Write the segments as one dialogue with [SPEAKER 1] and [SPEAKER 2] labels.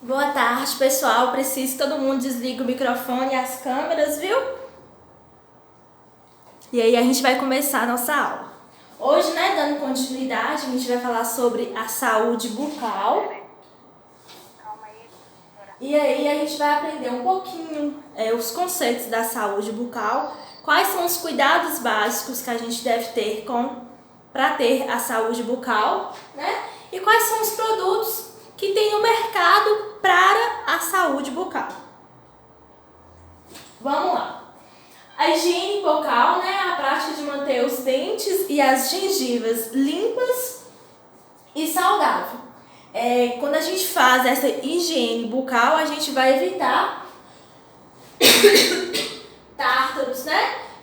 [SPEAKER 1] Boa tarde, pessoal. Preciso que todo mundo desligue o microfone e as câmeras, viu? E aí a gente vai começar a nossa aula. Hoje, dando continuidade, a gente vai falar sobre a saúde bucal. E aí a gente vai aprender um pouquinho os conceitos da saúde bucal, quais são os cuidados básicos que a gente deve ter para ter a saúde bucal, né? E quais são os produtos que tem no mercado para a saúde bucal. Vamos lá. A higiene bucal, a prática de manter os dentes e as gengivas limpas e saudáveis. Quando a gente faz essa higiene bucal, a gente vai evitar tártaros,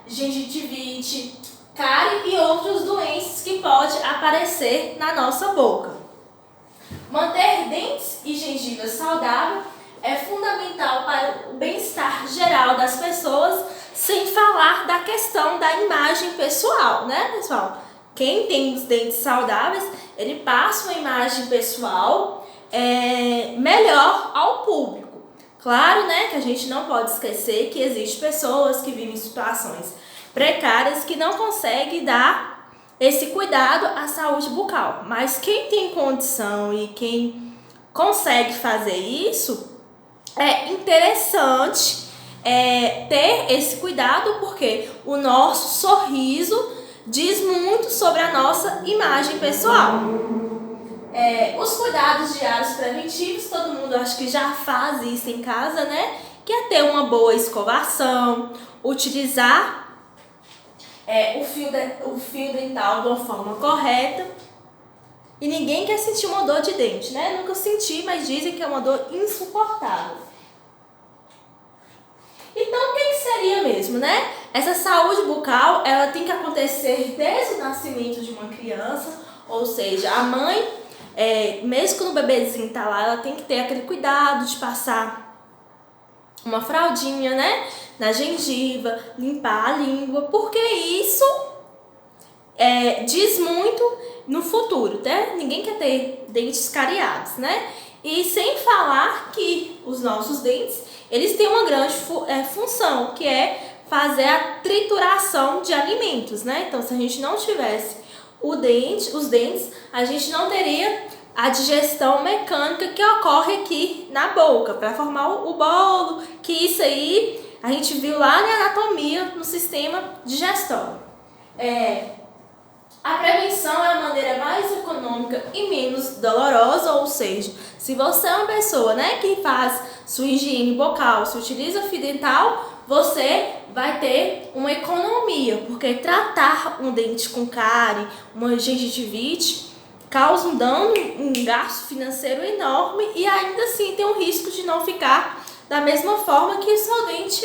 [SPEAKER 1] gengivite, cárie e outras doenças que podem aparecer na nossa boca. Manter dentes e gengivas saudáveis é fundamental para o bem-estar geral das pessoas, sem falar da questão da imagem pessoal, pessoal? Quem tem os dentes saudáveis, ele passa uma imagem pessoal melhor ao público. Claro, que a gente não pode esquecer que existem pessoas que vivem em situações precárias que não conseguem dar esse cuidado à saúde bucal. Mas quem tem condição e quem consegue fazer isso, é interessante ter esse cuidado, porque o nosso sorriso diz muito sobre a nossa imagem pessoal. Os cuidados diários preventivos, todo mundo acho que já faz isso em casa, que é ter uma boa escovação, utilizar o fio dental de uma forma correta. E ninguém quer sentir uma dor de dente, Nunca senti, mas dizem que é uma dor insuportável. Então, o que seria mesmo, Essa saúde bucal, ela tem que acontecer desde o nascimento de uma criança, ou seja, a mãe, mesmo quando o bebezinho tá lá, ela tem que ter aquele cuidado de passar uma fraldinha, na gengiva, limpar a língua, porque isso diz muito no futuro, Ninguém quer ter dentes cariados, E sem falar que os nossos dentes, eles têm uma grande função, que é fazer a trituração de alimentos, Então, se a gente não tivesse os dentes, a gente não teria a digestão mecânica que ocorre aqui na boca, para formar o bolo, que isso aí a gente viu lá na anatomia, no sistema digestório. A prevenção é a maneira mais econômica e menos dolorosa, ou seja, se você é uma pessoa que faz sua higiene bucal, se utiliza fio dental, você vai ter uma economia, porque tratar um dente com cárie, uma gengivite, causa um dano, um gasto financeiro enorme e ainda assim tem um risco de não ficar da mesma forma que o seu dente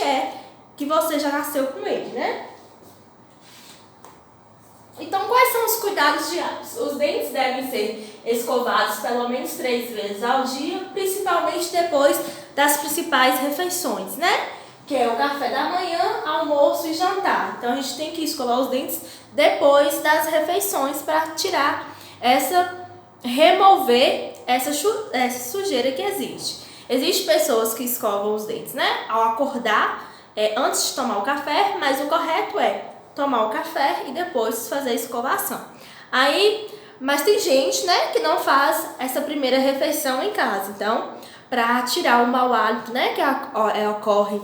[SPEAKER 1] que você já nasceu com ele, Então, quais são os cuidados diários? Os dentes devem ser escovados pelo menos 3 vezes ao dia, principalmente depois das principais refeições, Que é o café da manhã, almoço e jantar. Então, a gente tem que escovar os dentes depois das refeições para remover essa sujeira que existe. Existem pessoas que escovam os dentes, ao acordar, antes de tomar o café, mas o correto é tomar o café e depois fazer a escovação. Mas tem gente, que não faz essa primeira refeição em casa. Então, para tirar o mau hálito, que ocorre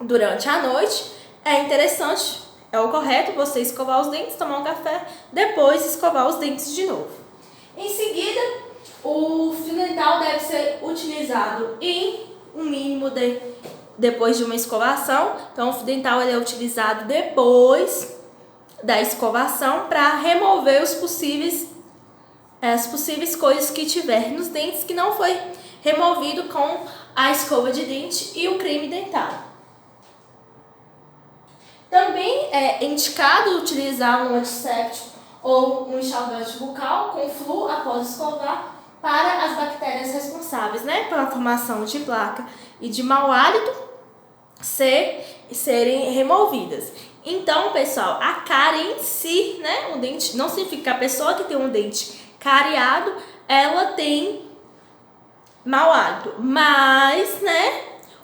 [SPEAKER 1] durante a noite, é interessante, é o correto você escovar os dentes, tomar um café, depois escovar os dentes de novo. Em seguida, o fio dental deve ser utilizado em um mínimo depois de uma escovação. Então, o fio dental é utilizado depois da escovação para remover as possíveis coisas que tiver nos dentes que não foi removido com a escova de dente e o creme dental. Também é indicado utilizar um antisséptico ou um enxaguante bucal com flu após escovar para as bactérias responsáveis, pela formação de placa e de mau hálito serem removidas. Então, pessoal, a cárie em si, o dente, não significa que a pessoa que tem um dente cariado, ela tem mau hálito. Mas, né,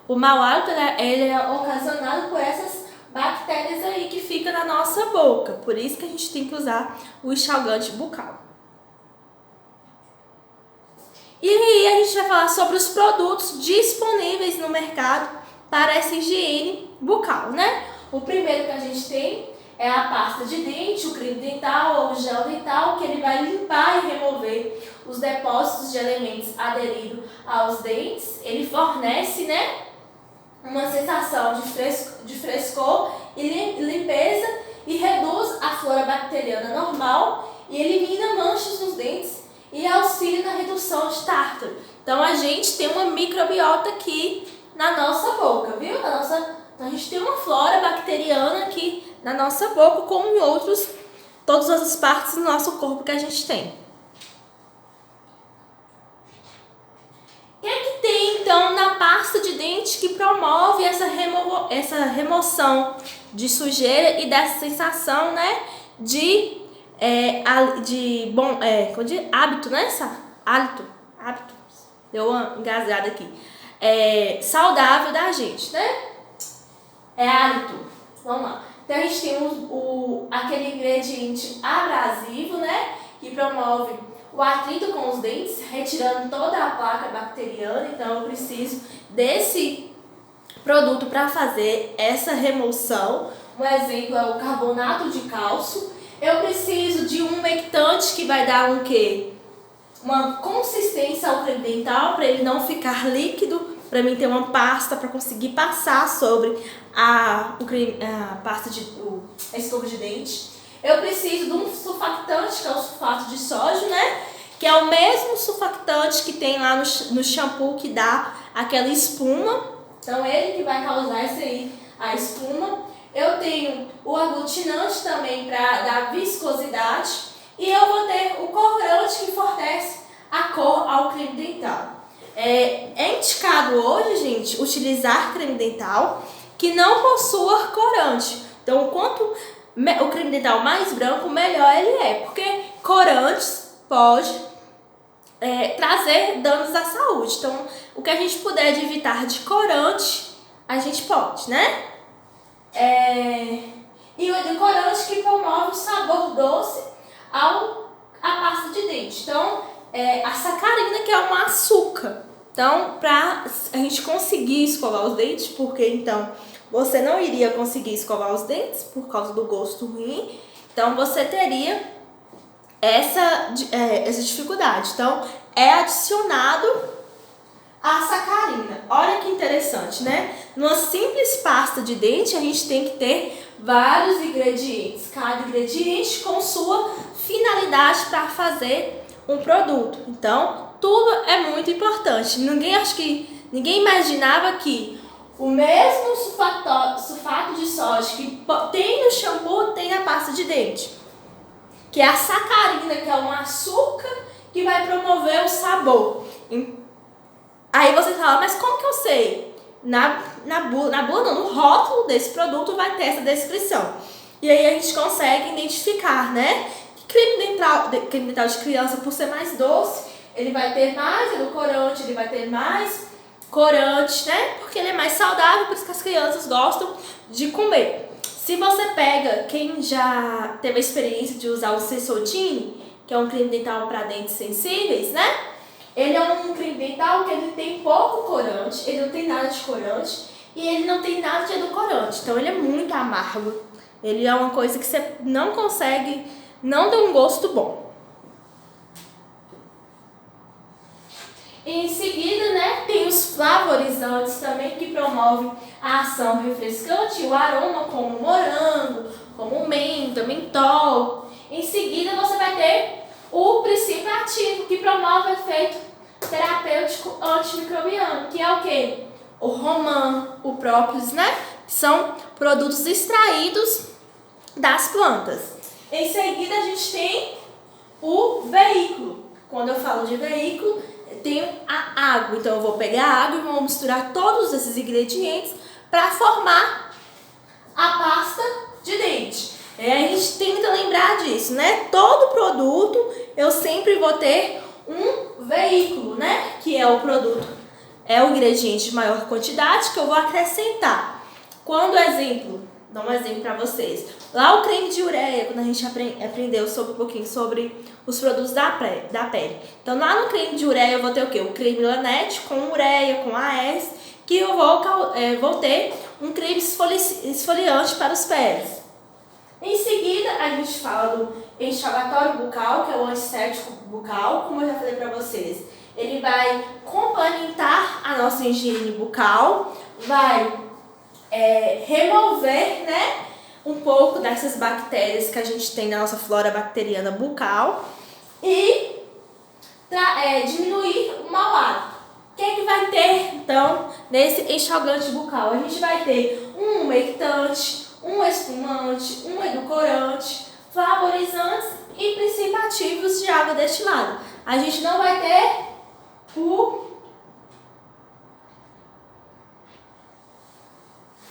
[SPEAKER 1] o mau hálito ele é ocasionado por essas bactérias aí que ficam na nossa boca. Por isso que a gente tem que usar o enxaguante bucal. E aí a gente vai falar sobre os produtos disponíveis no mercado para essa higiene bucal, né? O primeiro que a gente tem é a pasta de dente, o creme dental ou o gel dental, que ele vai limpar e remover os depósitos de elementos aderidos aos dentes. Ele fornece, né, uma sensação de frescor e limpeza e reduz a flora bacteriana normal e elimina manchas nos dentes e auxilia na redução de tártaro. Então a gente tem uma microbiota aqui na nossa boca, viu? Então a gente tem uma flora bacteriana aqui na nossa boca, como em todas as partes do nosso corpo que a gente tem. O que é que tem então na pasta de dente que promove essa remoção de sujeira e dessa sensação, né, de hábito, né? Hábito. Deu uma engasgada aqui. Saudável da gente, né? É hálito. Vamos lá. Então a gente tem aquele ingrediente abrasivo, né? Que promove o atrito com os dentes, retirando toda a placa bacteriana. Então eu preciso desse produto para fazer essa remoção. Um exemplo é o carbonato de cálcio. Eu preciso de um humectante que vai dar uma consistência ao creme dental, para ele não ficar líquido, para mim ter uma pasta para conseguir passar sobre a escova de dente. Eu preciso de um surfactante, que é o sulfato de sódio, né? Que é o mesmo surfactante que tem lá no shampoo, que dá aquela espuma. Então ele que vai causar a espuma. Eu tenho o aglutinante também para dar viscosidade. E eu vou ter o corante que fornece a cor ao creme dental. É indicado hoje, gente, utilizar creme dental que não possua corante. Então, quanto o creme dental mais branco, melhor ele é. Porque corantes pode trazer danos à saúde. Então, o que a gente puder de evitar de corante, a gente pode, né? E o edulcorante que promove o sabor doce à pasta de dente. Então, a sacarina, que é um açúcar. Então, para a gente conseguir escovar os dentes, porque então você não iria conseguir escovar os dentes por causa do gosto ruim, então você teria essa dificuldade. Então, é adicionado a sacarina. Olha que interessante, né? Numa simples pasta de dente, a gente tem que ter vários ingredientes. Cada ingrediente com sua finalidade para fazer um produto. Então, tudo é muito importante. Ninguém imaginava que o mesmo sulfato de sódio que tem no shampoo, tem na pasta de dente. Que é a sacarina, que é um açúcar que vai promover o sabor. Aí você fala, mas como que eu sei? Na bula não, no rótulo desse produto vai ter essa descrição. E aí a gente consegue identificar, né? Que creme dental de criança, por ser mais doce, ele vai ter mais edulcorante, ele vai ter mais corante, né? Porque ele é mais saudável, por isso que as crianças gostam de comer. Se você pega, quem já teve a experiência de usar o Sensodyne, que é um creme dental para dentes sensíveis, né? Ele é um creme dental que ele tem pouco corante, ele não tem nada de corante e ele não tem nada de edulcorante. Então ele é muito amargo. Ele é uma coisa que você não consegue, não tem um gosto bom. Em seguida, né, tem os flavorizantes também que promovem a ação refrescante, o aroma como morango, como menta, mentol. Em seguida você vai ter o princípio ativo, que promove o efeito terapêutico antimicrobiano, que é o quê? O romã, o própolis, né? São produtos extraídos das plantas. Em seguida a gente tem o veículo. Quando eu falo de veículo, tenho a água. Então eu vou pegar a água e vou misturar todos esses ingredientes para formar a pasta de dente. A gente tenta lembrar disso, né? Todo produto eu sempre vou ter um veículo, né? Que é o produto, é o ingrediente de maior quantidade que eu vou acrescentar. Quando dou um exemplo para vocês. Lá o creme de ureia, quando a gente aprendeu um pouquinho sobre os produtos da pele. Então lá no creme de ureia eu vou ter o quê? O creme Laneige com ureia, com AS, que eu vou ter um creme esfoliante para os pés. Em seguida, a gente fala do enxaguatório bucal, que é o antisséptico bucal, como eu já falei para vocês. Ele vai complementar a nossa higiene bucal, vai remover, né, um pouco dessas bactérias que a gente tem na nossa flora bacteriana bucal e diminuir o mau hálito. O que é que vai ter, então, nesse enxaguante bucal? A gente vai ter um umectante, um espumante, um edulcorante, flavorizantes e princípios ativos de água destilada. A gente não vai ter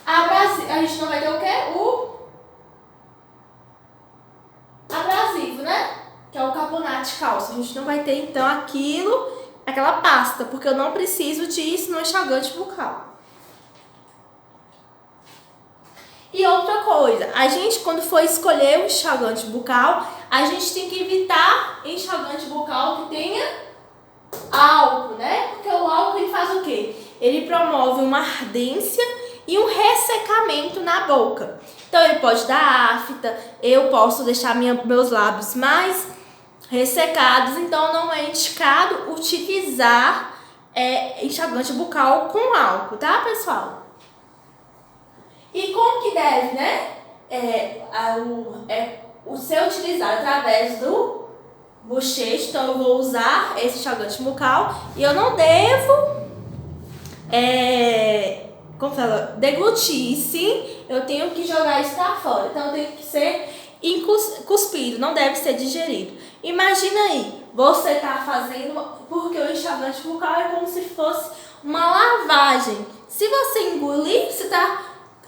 [SPEAKER 1] a gente não vai ter o quê? O abrasivo, né? Que é o carbonato de cálcio. A gente não vai ter, então, aquela pasta, porque eu não preciso disso no enxaguante bucal. E outra coisa, a gente, quando for escolher o enxaguante bucal, a gente tem que evitar enxaguante bucal que tenha álcool, né? Porque o álcool ele faz o quê? Ele promove uma ardência e um ressecamento na boca. Então ele pode dar afta, eu posso deixar meus lábios mais ressecados, então não é indicado utilizar enxaguante bucal com álcool, tá, pessoal? E como que deve, né? O ser utilizado através do bochecho, então eu vou usar esse enxaguante bucal e eu não devo deglutir, sim, eu tenho que jogar isso pra fora, então tem que ser cuspido, não deve ser digerido. Imagina aí, você tá fazendo, porque o enxaguante bucal é como se fosse uma lavagem. Se você engolir, você tá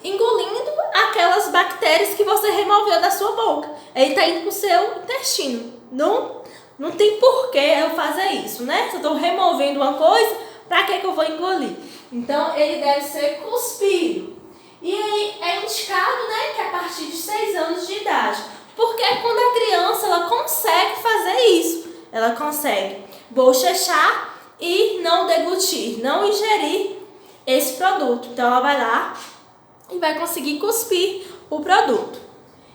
[SPEAKER 1] engolindo aquelas bactérias que você removeu da sua boca. Ele tá indo pro seu intestino. Não tem porquê eu fazer isso, né? Se eu tô removendo uma coisa, pra que eu vou engolir? Então, ele deve ser cuspido. E aí, é indicado, né, que a partir de 6 anos de idade. Porque quando a criança, ela consegue fazer isso. Ela consegue bochechar e não deglutir, não ingerir esse produto. Então, ela vai lá e vai conseguir cuspir o produto.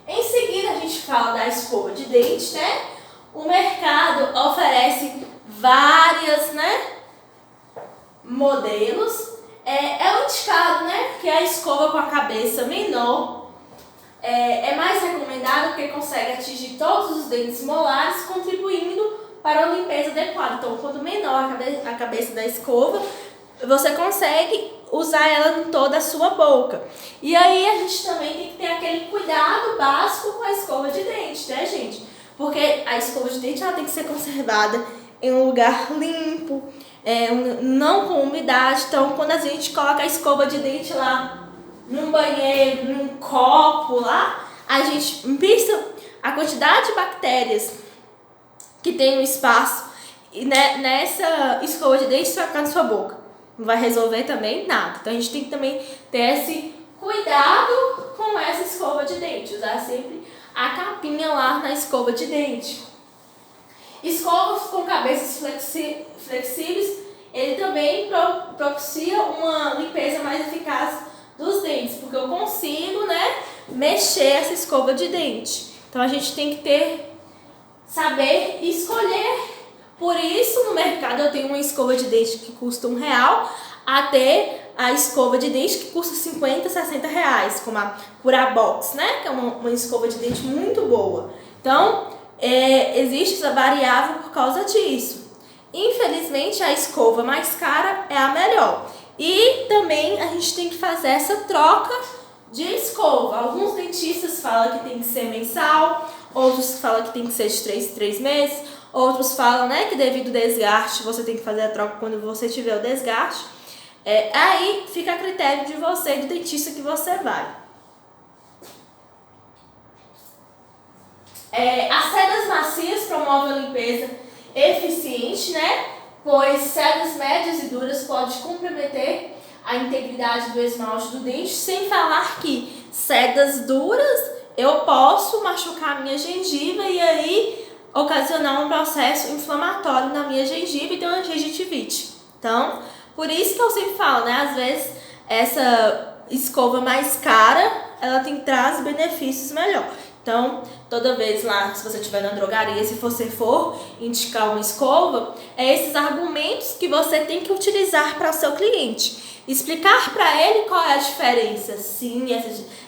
[SPEAKER 1] Em seguida, a gente fala da escova de dente, né? O mercado oferece várias, né, modelos. É o indicado, né, que a escova com a cabeça menor é mais recomendada porque consegue atingir todos os dentes molares, contribuindo para a limpeza adequada. Então, quanto menor a cabeça da escova, você consegue usar ela em toda a sua boca. E aí a gente também tem que ter aquele cuidado básico com a escova de dente, né, gente? Porque a escova de dente ela tem que ser conservada em um lugar limpo, não com umidade. Então, quando a gente coloca a escova de dente lá num banheiro, num copo lá, a gente pensa a quantidade de bactérias que tem no espaço e nessa escova de dente vai ficar na sua boca. Não vai resolver também nada. Então, a gente tem que também ter esse cuidado com essa escova de dente. Usar sempre a capinha lá na escova de dente. Escovas com cabeças flexíveis, ele também propicia uma limpeza mais eficaz dos dentes, porque eu consigo, né, mexer essa escova de dente. Então a gente tem que saber escolher. Por isso no mercado eu tenho uma escova de dente que custa R$1, até a escova de dente que custa R$50, R$60, como a Curabox, né, que é uma escova de dente muito boa. Então existe essa variável por causa disso. Infelizmente, a escova mais cara é a melhor. E também a gente tem que fazer essa troca de escova. Alguns dentistas falam que tem que ser mensal, outros falam que tem que ser de 3 em 3 meses, outros falam, né, que devido ao desgaste você tem que fazer a troca quando você tiver o desgaste. Aí fica a critério de você, do dentista que você vai. As sedas macias promovem a limpeza eficiente, né? pois cerdas médias e duras podem comprometer a integridade do esmalte do dente, sem falar que cerdas duras eu posso machucar a minha gengiva e aí ocasionar um processo inflamatório na minha gengiva e ter uma gengivite. Então, por isso que eu sempre falo, né? Às vezes essa escova mais cara, ela traz benefícios melhor. Então, toda vez lá, se você estiver na drogaria, se você for indicar uma escova, é esses argumentos que você tem que utilizar para o seu cliente. Explicar para ele qual é a diferença. Sim,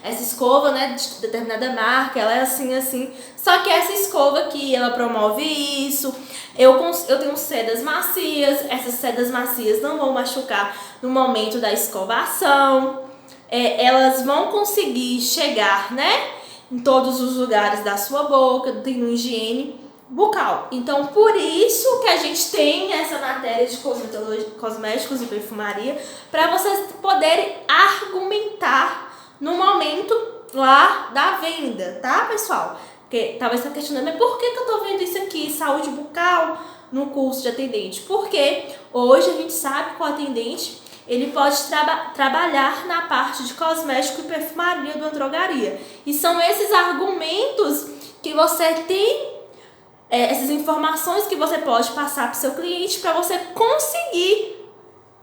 [SPEAKER 1] essa escova, né, de determinada marca, ela é assim, assim. Só que essa escova aqui, ela promove isso. Eu tenho sedas macias. Essas sedas macias não vão machucar no momento da escovação. Elas vão conseguir chegar, né, em todos os lugares da sua boca, tem uma higiene bucal. Então, por isso que a gente tem essa matéria de cosméticos e perfumaria, para vocês poderem argumentar no momento lá da venda, tá, pessoal? Porque talvez você está questionando, mas por que eu tô vendo isso aqui, saúde bucal, no curso de atendente? Porque hoje a gente sabe que o atendente ele pode trabalhar na parte de cosmético e perfumaria de uma drogaria. E são esses argumentos que você tem, essas informações que você pode passar para o seu cliente para você conseguir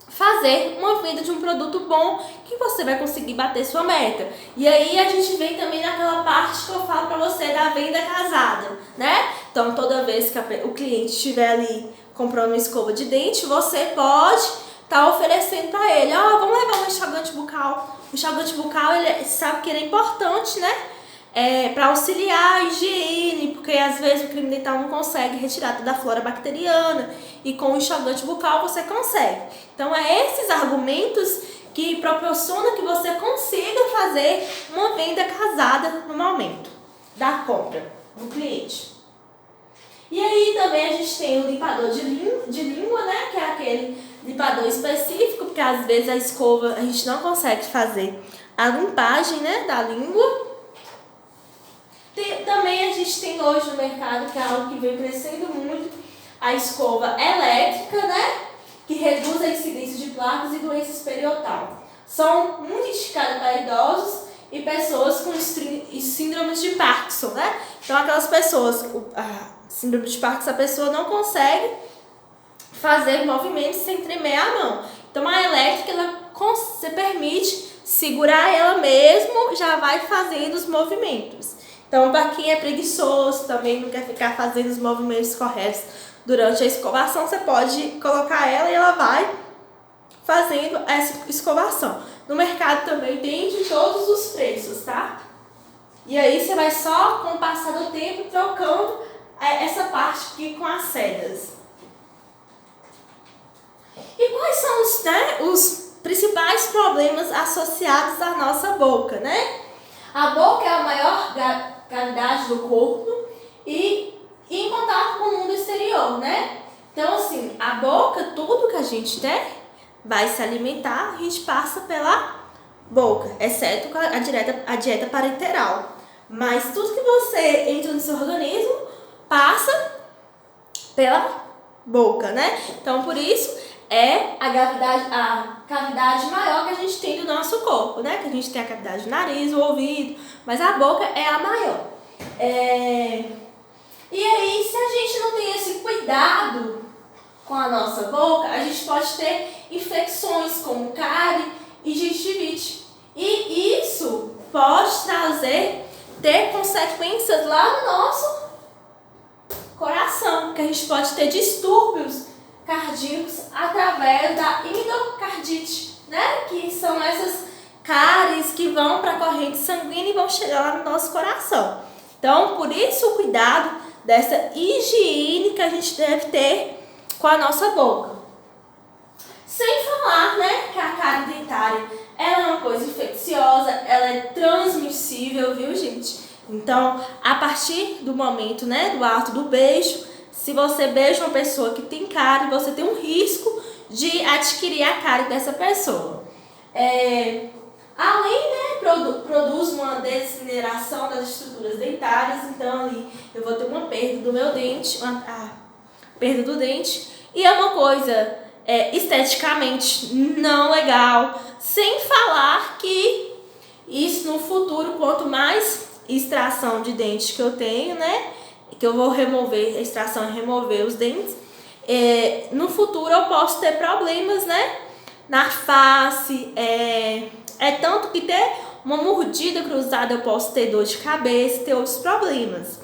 [SPEAKER 1] fazer uma venda de um produto bom que você vai conseguir bater sua meta. E aí a gente vem também naquela parte que eu falo para você da venda casada, né? Então toda vez que o cliente estiver ali comprando uma escova de dente, você pode tá oferecendo para ele, vamos levar um enxaguante bucal. O enxaguante bucal, ele sabe que ele é importante, né? Para auxiliar a higiene, porque às vezes o creme dental não consegue retirar toda a flora bacteriana e com o enxaguante bucal você consegue. Então esses argumentos que proporcionam que você consiga fazer uma venda casada no momento da compra do cliente. E aí também a gente tem o limpador de língua, né? Que é aquele limpador específico, porque às vezes a escova a gente não consegue fazer a limpagem, né, da língua. Também a gente tem hoje no mercado, que é algo que vem crescendo muito, a escova elétrica, né, que reduz a incidência de placas e doenças periodontais. São muito indicadas para idosos e pessoas com síndrome de Parkinson, né? Então aquelas pessoas, síndrome de Parkinson, a pessoa não consegue fazer movimentos sem tremer a mão. Então a elétrica, você permite segurar ela mesmo, já vai fazendo os movimentos. Então para quem é preguiçoso, também não quer ficar fazendo os movimentos corretos durante a escovação, você pode colocar ela e ela vai fazendo essa escovação. No mercado também tem de todos os preços, tá? E aí você vai só, com o passar do tempo, trocando essa parte aqui com as sedas. E quais são os principais problemas associados à nossa boca, né? A boca é a maior cavidade do corpo e em contato com o mundo exterior, né? Então, assim, a boca, tudo que a gente vai se alimentar, a gente passa pela boca, exceto a dieta parenteral. Mas tudo que você entra no seu organismo passa pela boca, né? Então, por isso, é a cavidade maior que a gente tem do nosso corpo, né? Que a gente tem a cavidade do nariz, o ouvido, mas a boca é a maior. E aí, se a gente não tem esse cuidado com a nossa boca, a gente pode ter infecções como cárie e gengivite. E isso pode ter consequências lá no nosso coração, que a gente pode ter distúrbios cardíacos através da endocardite, né? Que são essas cáries que vão para a corrente sanguínea e vão chegar lá no nosso coração. Então, por isso o cuidado dessa higiene que a gente deve ter com a nossa boca. Sem falar, né, que a cárie dentária ela é uma coisa infecciosa, ela é transmissível, viu, gente? Então, a partir do momento, né, do ato do beijo, se você beija uma pessoa que tem cárie, você tem um risco de adquirir a cárie dessa pessoa. Além, né, produz uma desmineração das estruturas dentárias, então ali eu vou ter uma perda do meu dente, perda do dente, e é uma coisa esteticamente não legal, sem falar que isso no futuro, quanto mais extração de dente que eu tenho, né, que eu vou remover, a extração é remover os dentes, no futuro eu posso ter problemas, né, na face, tanto que ter uma mordida cruzada eu posso ter dor de cabeça, ter outros problemas.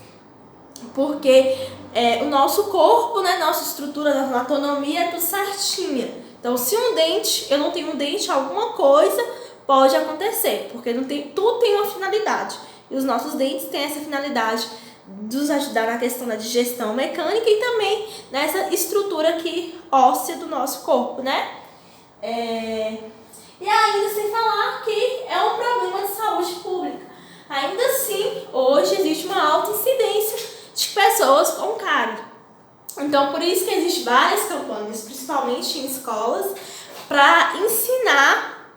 [SPEAKER 1] Porque o nosso corpo, né, nossa estrutura, nossa anatomia é tudo certinha. Então, se eu não tenho um dente, alguma coisa pode acontecer, porque tudo tem uma finalidade. E os nossos dentes têm essa finalidade de nos ajudar na questão da digestão mecânica e também nessa estrutura aqui óssea do nosso corpo, né? E ainda sem falar que é um problema de saúde pública. Ainda assim, hoje existe uma alta incidência de pessoas com cárie. Então, por isso que existem várias campanhas, principalmente em escolas, para ensinar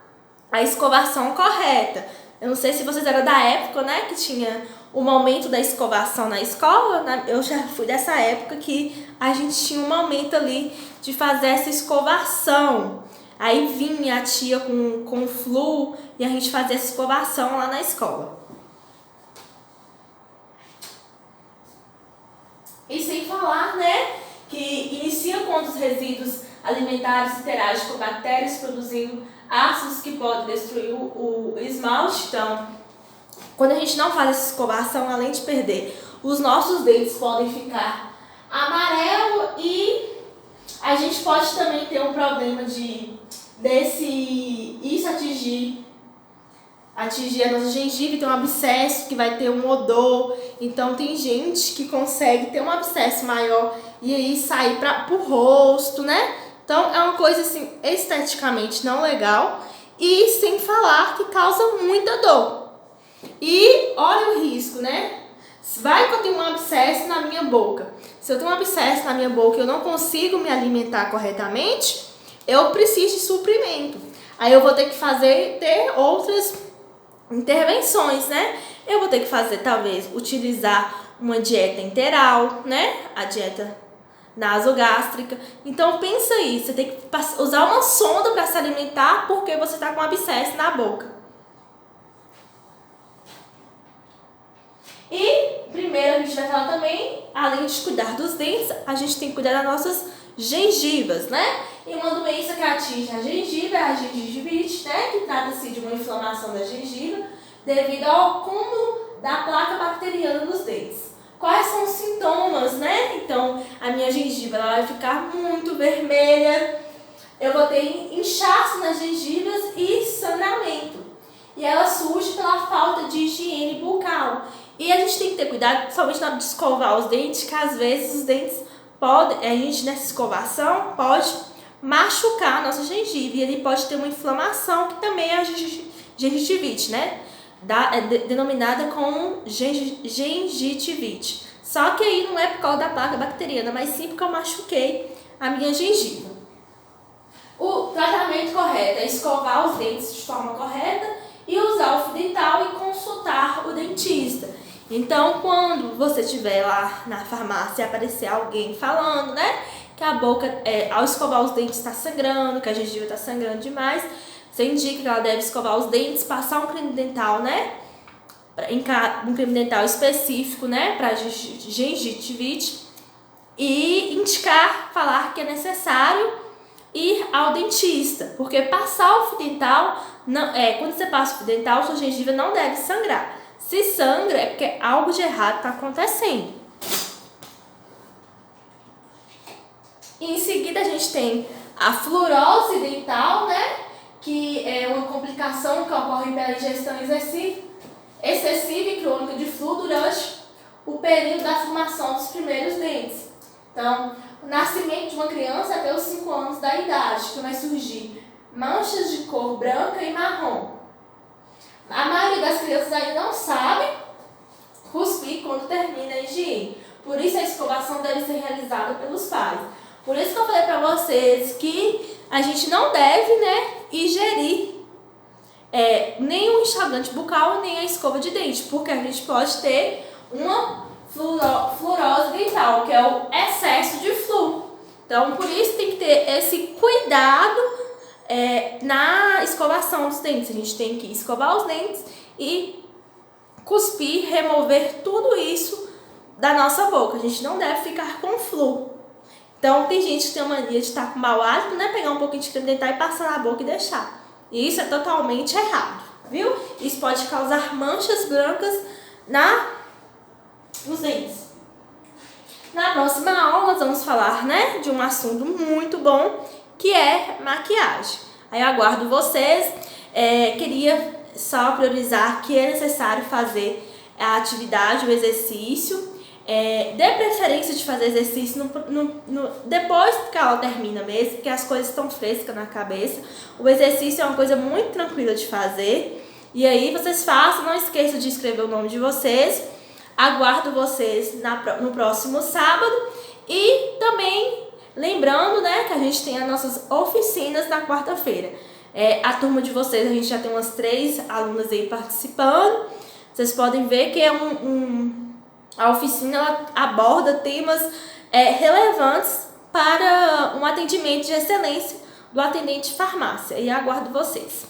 [SPEAKER 1] a escovação correta. Eu não sei se vocês eram da época, né, que tinha o momento da escovação na escola, né? Eu já fui dessa época que a gente tinha um momento ali de fazer essa escovação. Aí vinha a tia com flu e a gente fazia essa escovação lá na escola. E sem falar, né, que inicia quando os resíduos alimentares interagem com bactérias, produzindo ácidos que podem destruir o esmalte. Então, quando a gente não faz essa escovação, além de perder, os nossos dentes podem ficar amarelo e a gente pode também ter um problema isso atingir a nossa gengiva, ter um abscesso que vai ter um odor. Então tem gente que consegue ter um abscesso maior e aí sair pro rosto, né? Então é uma coisa assim esteticamente não legal e sem falar que causa muita dor. E olha o risco, né? Vai que eu tenho um abscesso na minha boca. Se eu tenho um abscesso na minha boca e eu não consigo me alimentar corretamente, eu preciso de suprimento. Aí eu vou ter que ter outras intervenções, né? Eu vou ter que talvez, utilizar uma dieta enteral, né? A dieta nasogástrica. Então, pensa aí, você tem que usar uma sonda para se alimentar porque você está com abscesso na boca. E, primeiro, a gente vai falar também, além de cuidar dos dentes, a gente tem que cuidar das nossas gengivas, né? E uma doença que atinge a gengiva é a gengivite, né? Que trata-se de uma inflamação da gengiva devido ao acúmulo da placa bacteriana nos dentes. Quais são os sintomas, né? Então, a minha gengiva ela vai ficar muito vermelha, eu vou ter inchaço nas gengivas e sangramento. E ela surge pela falta de higiene bucal. E a gente tem que ter cuidado, principalmente na hora de escovar os dentes, que às vezes os dentes a gente nessa escovação pode machucar a nossa gengiva e ele pode ter uma inflamação que também é a gengivite, né? Denominada como gengitivite. Só que aí não é por causa da placa bacteriana, mas sim porque eu machuquei a minha gengiva. O tratamento correto é escovar os dentes de forma correta e usar o fio dental e consultar o dentista. Então, quando você estiver lá na farmácia e aparecer alguém falando, né, que a boca, ao escovar os dentes está sangrando, que a gengiva está sangrando demais, você indica que ela deve escovar os dentes, passar um creme dental, né, um creme dental específico, né, para gengitivite e falar que é necessário ir ao dentista, porque passar o fio dental, quando você passa o fio dental, sua gengiva não deve sangrar. Se sangra, é porque algo de errado está acontecendo. E em seguida a gente tem a fluorose dental, né? Que é uma complicação que ocorre pela ingestão excessiva e crônica de flúor durante o período da formação dos primeiros dentes. Então, o nascimento de uma criança até os 5 anos da idade, que vai surgir manchas de cor branca e marrom. A maioria das crianças ainda não sabe cuspir quando termina a higiene. Por isso a escovação deve ser realizada pelos pais. Por isso que eu falei para vocês que a gente não deve, né, ingerir nem o enxaguante bucal, nem a escova de dente, porque a gente pode ter uma fluorose dental, que é o excesso de flúor. Então, por isso tem que ter esse cuidado na escovação dos dentes. A gente tem que escovar os dentes e cuspir, remover tudo isso da nossa boca. A gente não deve ficar com flu. Então, tem gente que tem a mania de estar com mau hálito, né? Pegar um pouquinho de creme dental e passar na boca e deixar. E isso é totalmente errado, viu? Isso pode causar manchas brancas nos dentes. Na próxima aula, nós vamos falar, né, de um assunto muito bom, que é maquiagem. Aí eu aguardo vocês. Queria só priorizar que é necessário fazer a atividade, o exercício. Dê preferência de fazer exercício depois que a aula termina mesmo, porque as coisas estão frescas na cabeça. O exercício é uma coisa muito tranquila de fazer. E aí vocês façam, não esqueçam de escrever o nome de vocês. Aguardo vocês no próximo sábado. E também lembrando, né, que a gente tem as nossas oficinas na quarta-feira. A turma de vocês, a gente já tem umas 3 alunas aí participando. Vocês podem ver que a oficina ela aborda temas relevantes para um atendimento de excelência do atendente de farmácia. E aguardo vocês.